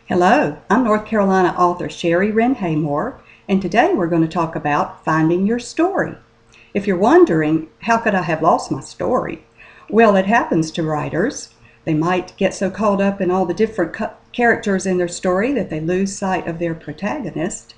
Hello, I'm North Carolina author Sherry Wren Haymore, and today we're going to talk about finding your story. If you're wondering, how could I have lost my story? Well, it happens to writers. They might get so caught up in all the different characters in their story that they lose sight of their protagonist,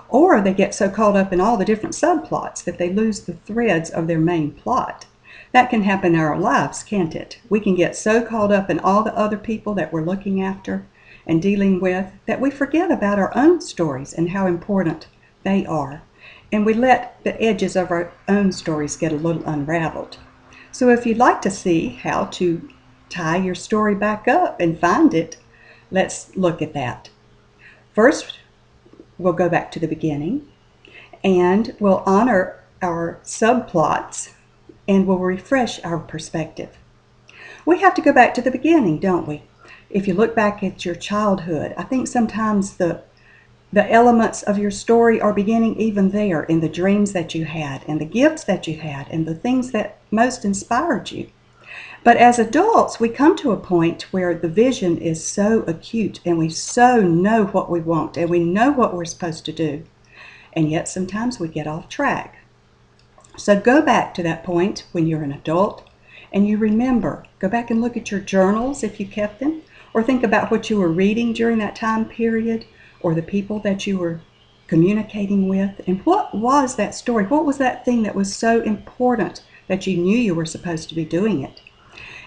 or they get so caught up in all the different subplots that they lose the threads of their main plot. That can happen in our lives, can't it? We can get so caught up in all the other people that we're looking after and dealing with that we forget about our own stories and how important they are. And we let the edges of our own stories get a little unraveled. So if you'd like to see how to tie your story back up and find it, let's look at that. First, we'll go back to the beginning and we'll honor our subplots and we'll refresh our perspective. We have to go back to the beginning, don't we? If you look back at your childhood, I think sometimes the elements of your story are beginning even there in the dreams that you had and the gifts that you had and the things that most inspired you. But as adults, we come to a point where the vision is so acute and we so know what we want and we know what we're supposed to do. And yet sometimes we get off track. So go back to that point when you're an adult and you remember. Go back and look at your journals if you kept them, or think about what you were reading during that time period or the people that you were communicating with. And what was that story? What was that thing that was so important that you knew you were supposed to be doing it?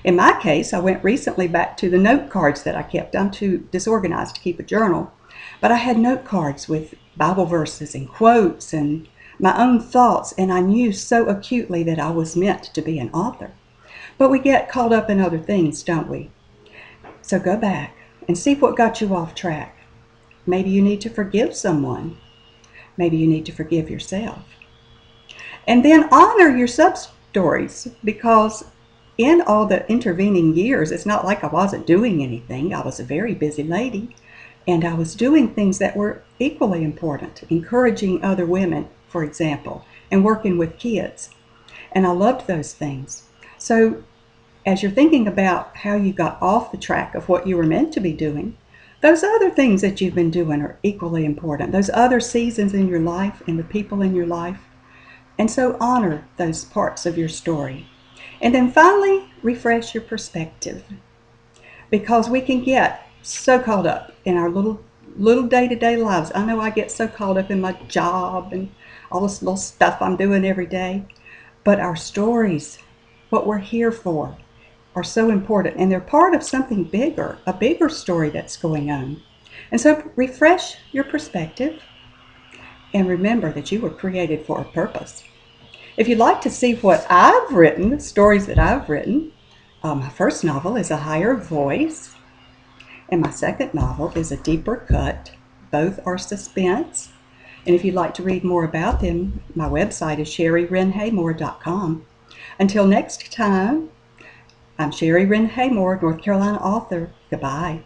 In my case, I went recently back to the note cards that I kept. I'm too disorganized to keep a journal, but I had note cards with Bible verses and quotes and my own thoughts, and I knew so acutely that I was meant to be an author. But we get caught up in other things, don't we? So go back and see what got you off track. Maybe you need to forgive someone. Maybe you need to forgive yourself. And then honor your sub-stories, because in all the intervening years, it's not like I wasn't doing anything. I was a very busy lady, and I was doing things that were equally important, encouraging other women, for example, and working with kids. And I loved those things. So as you're thinking about how you got off the track of what you were meant to be doing, those other things that you've been doing are equally important. Those other seasons in your life and the people in your life. And so honor those parts of your story. And then finally, refresh your perspective. Because we can get so caught up in our little day-to-day lives. I know I get so caught up in my job and all this little stuff I'm doing every day. But our stories, what we're here for, are so important. And they're part of something bigger, a bigger story that's going on. And so refresh your perspective and remember that you were created for a purpose. If you'd like to see what I've written, the stories that I've written, my first novel is A Higher Voice, and my second novel is A Deeper Cut. Both are suspense. And if you'd like to read more about them, my website is sherrywrenhaymore.com. Until next time, I'm Sherry Wren Haymore, North Carolina author. Goodbye.